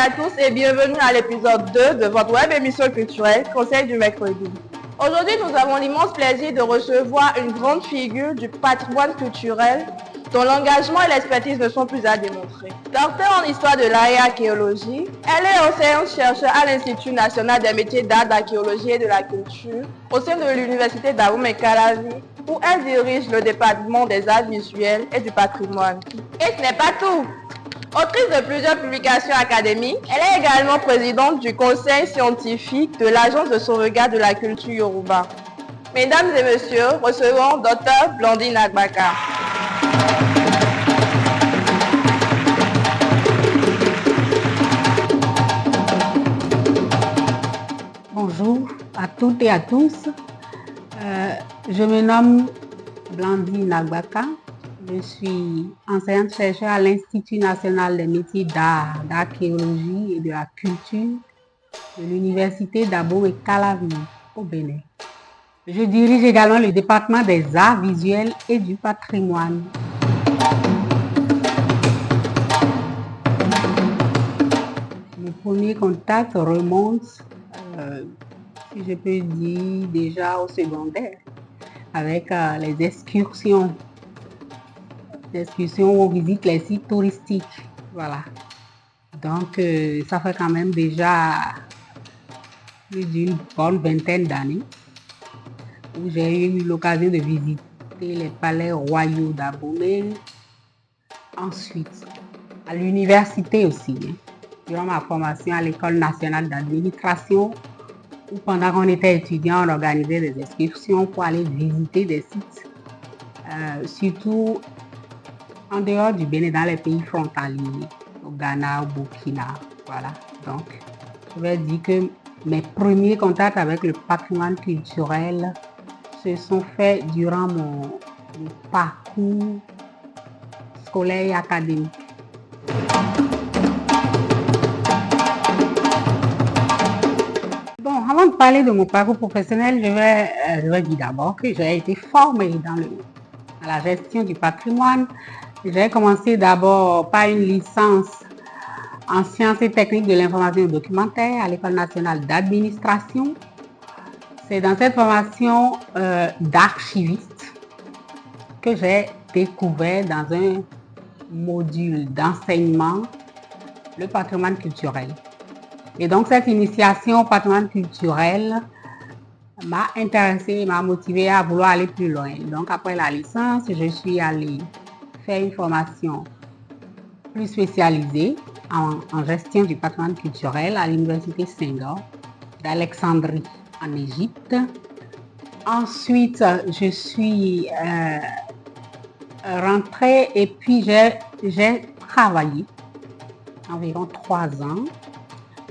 à tous et bienvenue à l'épisode 2 de votre web émission culturelle Conseil du mercredi. Aujourd'hui, nous avons l'immense plaisir de recevoir une grande figure du patrimoine culturel dont l'engagement et l'expertise ne sont plus à démontrer. Docteur en histoire de l'art et archéologie, elle est enseignante-chercheure à l'Institut national des métiers d'art, d'archéologie et de la culture au sein de l'université d'Abomey-Calavi, où elle dirige le département des arts visuels et du patrimoine. Et ce n'est pas tout. Autrice de plusieurs publications académiques, elle est également présidente du conseil scientifique de l'Agence de sauvegarde de la culture Yoruba. Mesdames et messieurs, recevons Dr Blandine Agbaka. Bonjour à toutes et à tous. Je me nomme Blandine Agbaka. Je suis enseignante-chercheure à l'Institut national des métiers d'art, d'archéologie et de la culture de l'université d'Abomey-Calavi au Bénin. Je dirige également le département des arts visuels et du patrimoine. Mon premier contact remonte, si je peux dire, déjà au secondaire, avec les excursions où on visite les sites touristiques. Voilà. Donc, ça fait quand même déjà plus d'une bonne vingtaine d'années où j'ai eu l'occasion de visiter les palais royaux d'Abomey. Ensuite, à l'université aussi, durant ma formation à l'École nationale d'administration, où pendant qu'on était étudiant, on organisait des excursions pour aller visiter des sites, surtout en dehors du Bénin, dans les pays frontaliers, au Ghana, au Burkina, voilà. Donc, je vais dire que mes premiers contacts avec le patrimoine culturel se sont faits durant mon parcours scolaire et académique. Bon, avant de parler de mon parcours professionnel, je vais dire d'abord que j'ai été formée dans la gestion du patrimoine. J'ai commencé d'abord par une licence en sciences et techniques de l'information et documentaire à l'École nationale d'administration. C'est dans cette formation d'archiviste que j'ai découvert dans un module d'enseignement le patrimoine culturel. Et donc cette initiation au patrimoine culturel m'a intéressée, m'a motivée à vouloir aller plus loin. Donc après la licence, je suis allée faire une formation plus spécialisée en gestion du patrimoine culturel à l'université Senghor d'Alexandrie en Égypte. Ensuite, je suis rentrée et puis j'ai travaillé environ 3 ans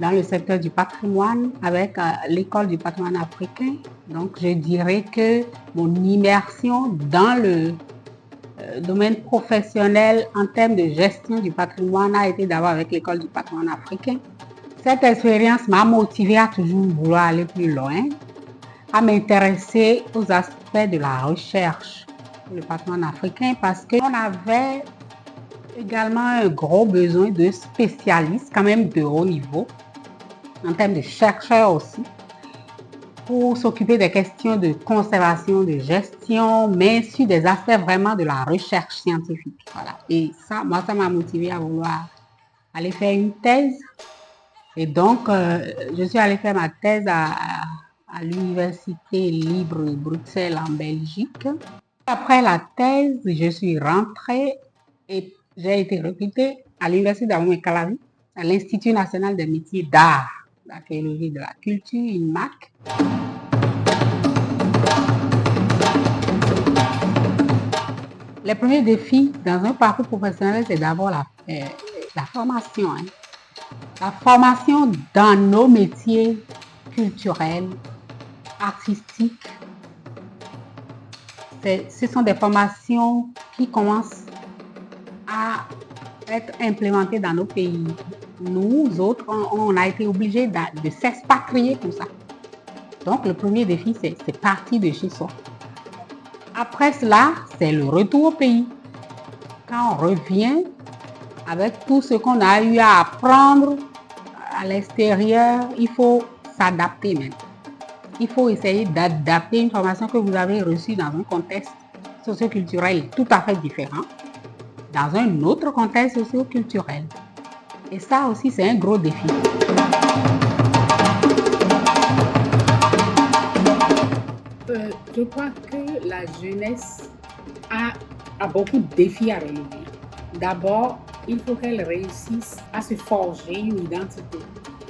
dans le secteur du patrimoine avec l'école du patrimoine africain. Donc, je dirais que mon immersion dans le domaine professionnel en termes de gestion du patrimoine a été d'abord avec l'école du patrimoine africain. Cette expérience m'a motivée à toujours vouloir aller plus loin, à m'intéresser aux aspects de la recherche pour le patrimoine africain parce qu'on avait également un gros besoin de spécialistes quand même de haut niveau, en termes de chercheurs aussi, pour s'occuper des questions de conservation, de gestion, mais sur des aspects vraiment de la recherche scientifique. Voilà. Et ça, moi, ça m'a motivé à vouloir aller faire une thèse. Et donc, je suis allée faire ma thèse à l'Université libre de Bruxelles en Belgique. Après la thèse, je suis rentrée et j'ai été recrutée à l'Université d'Abomey-Calavi, à l'Institut national des métiers d'art, d'archéologie et de la culture, INMAC. Les premiers défis dans un parcours professionnel, c'est d'abord la formation. La formation dans nos métiers culturels, artistiques. Ce sont des formations qui commencent à être implémentées dans nos pays. Nous autres, on a été obligés de s'expatrier pour ça. Donc, le premier défi, c'est partir de chez soi. Après cela, c'est le retour au pays. Quand on revient avec tout ce qu'on a eu à apprendre à l'extérieur, il faut s'adapter même. Il faut essayer d'adapter une formation que vous avez reçue dans un contexte socioculturel tout à fait différent, dans un autre contexte socioculturel. Et ça aussi, c'est un gros défi. Je crois que la jeunesse a beaucoup de défis à relever. D'abord, il faut qu'elle réussisse à se forger une identité.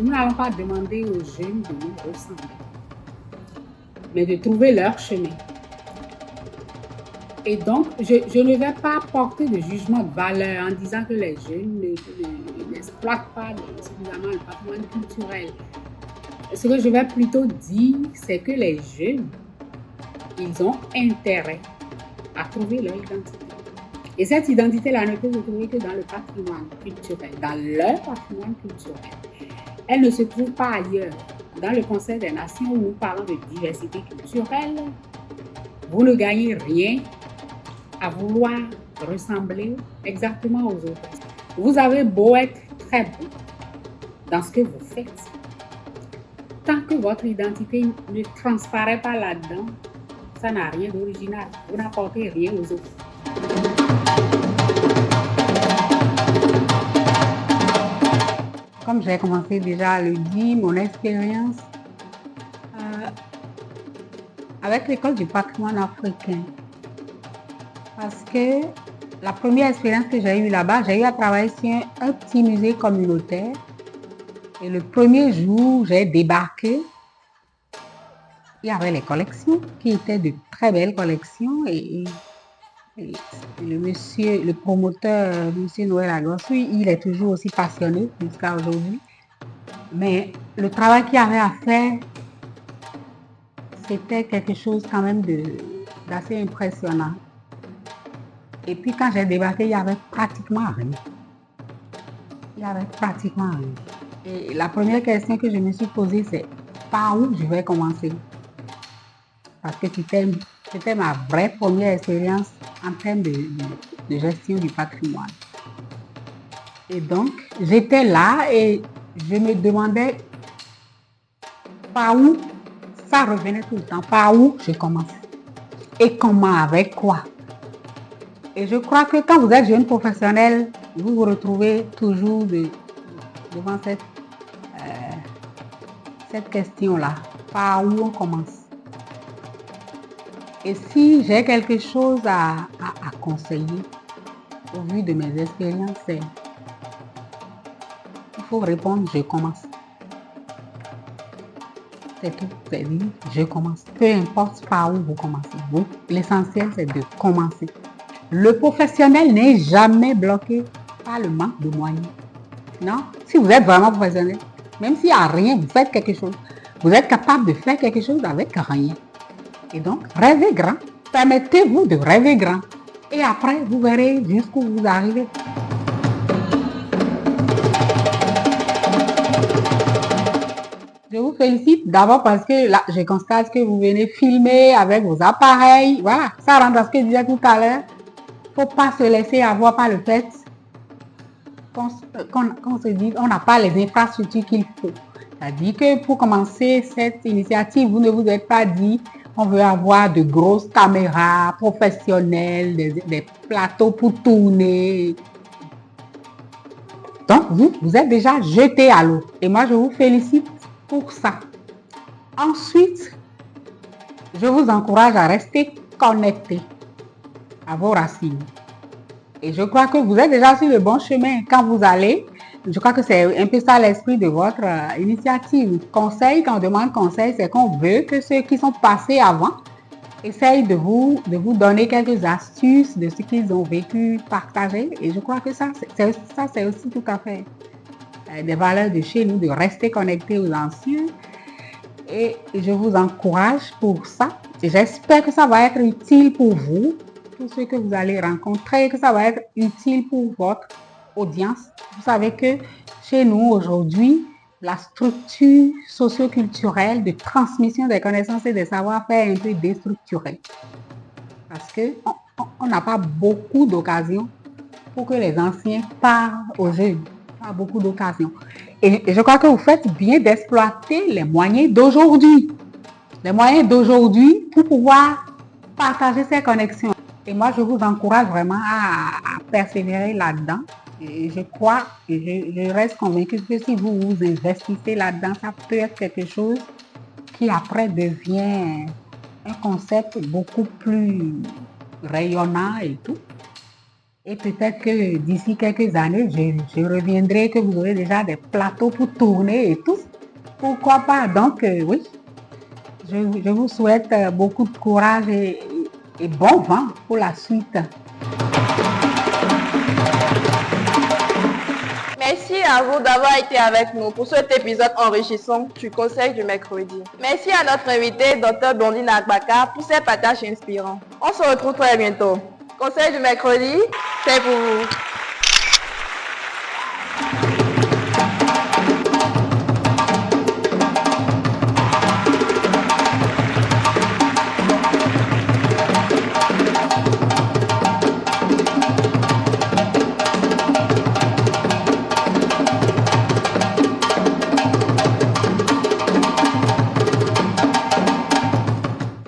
Nous n'allons pas demander aux jeunes de nous ressembler, mais de trouver leur chemin. Et donc, je ne vais pas porter de jugement de valeur en disant que les jeunes n'exploitent pas suffisamment le patrimoine culturel. Ce que je vais plutôt dire, c'est que les jeunes, ils ont intérêt à trouver leur identité. Et cette identité-là ne peut se trouver que dans le patrimoine culturel, dans leur patrimoine culturel. Elle ne se trouve pas ailleurs. Dans le Conseil des Nations, où nous parlons de diversité culturelle, vous ne gagnez rien à vouloir ressembler exactement aux autres. Vous avez beau être très bon dans ce que vous faites, tant que votre identité ne transparaît pas là-dedans, ça n'a rien d'original. Vous n'apportez rien aux autres. Comme j'ai commencé déjà à le dire, mon expérience avec l'école du patrimoine africain, parce que la première expérience que j'ai eue là-bas, j'ai eu à travailler sur un petit musée communautaire. Et le premier jour, j'ai débarqué. Il y avait les collections qui étaient de très belles collections et le promoteur, M. Noël Agosu, il est toujours aussi passionné jusqu'à aujourd'hui. Mais le travail qu'il y avait à faire, c'était quelque chose quand même d'assez impressionnant. Et puis quand j'ai débarqué, il n'y avait pratiquement rien. Il n'y avait pratiquement rien. Et la première question que je me suis posée, c'est par où je vais commencer? Parce que c'était ma vraie première expérience en termes de gestion du patrimoine. Et donc, j'étais là et je me demandais par où ça revenait tout le temps, par où je commence et comment, avec quoi. Et je crois que quand vous êtes jeune professionnel, vous vous retrouvez toujours devant cette question-là, par où on commence. Et si j'ai quelque chose à conseiller au vu de mes expériences, c'est il faut répondre je commence. C'est tout, c'est dit, je commence. Peu importe par où vous commencez. L'essentiel, c'est de commencer. Le professionnel n'est jamais bloqué par le manque de moyens. Non, si vous êtes vraiment professionnel, même s'il n'y a rien, vous faites quelque chose. Vous êtes capable de faire quelque chose avec rien. Et donc, rêvez grand. Permettez-vous de rêver grand. Et après, vous verrez jusqu'où vous arrivez. Je vous félicite d'abord parce que là, je constate que vous venez filmer avec vos appareils. Voilà, ça rentre à ce que je disais tout à l'heure. Il ne faut pas se laisser avoir par le fait qu'on se dit on n'a pas les infrastructures qu'il faut. C'est-à-dire que pour commencer cette initiative, vous ne vous êtes pas dit on veut avoir de grosses caméras professionnelles, des plateaux pour tourner. Donc, vous êtes déjà jeté à l'eau. Et moi, je vous félicite pour ça. Ensuite, je vous encourage à rester connecté à vos racines. Et je crois que vous êtes déjà sur le bon chemin quand vous allez. Je crois que c'est un peu ça l'esprit de votre initiative. Conseil, quand on demande conseil, c'est qu'on veut que ceux qui sont passés avant essayent de vous donner quelques astuces de ce qu'ils ont vécu, partager. Et je crois que ça, c'est aussi tout à fait des valeurs de chez nous, de rester connecté aux anciens. Et je vous encourage pour ça. Et j'espère que ça va être utile pour vous, tous ceux que vous allez rencontrer, que ça va être utile pour votre audience. Vous savez que chez nous aujourd'hui, la structure socio-culturelle de transmission des connaissances et des savoir-faire est un peu déstructurée. Parce qu'on n'a pas beaucoup d'occasions pour que les anciens parlent aux jeunes. Pas beaucoup d'occasions. Et je crois que vous faites bien d'exploiter les moyens d'aujourd'hui. Les moyens d'aujourd'hui pour pouvoir partager ces connexions. Et moi, je vous encourage vraiment à persévérer là-dedans. Et je crois, et je reste convaincue que si vous vous investissez là-dedans, ça peut être quelque chose qui après devient un concept beaucoup plus rayonnant et tout. Et peut-être que d'ici quelques années, je reviendrai que vous aurez déjà des plateaux pour tourner et tout. Pourquoi pas? Donc, oui, je vous souhaite beaucoup de courage et bon vent pour la suite. Merci à vous d'avoir été avec nous pour cet épisode enrichissant du Conseil du mercredi. Merci à notre invité, Dr Blondine Agbaka, pour ses partages inspirants. On se retrouve très bientôt. Conseil du mercredi, c'est pour vous.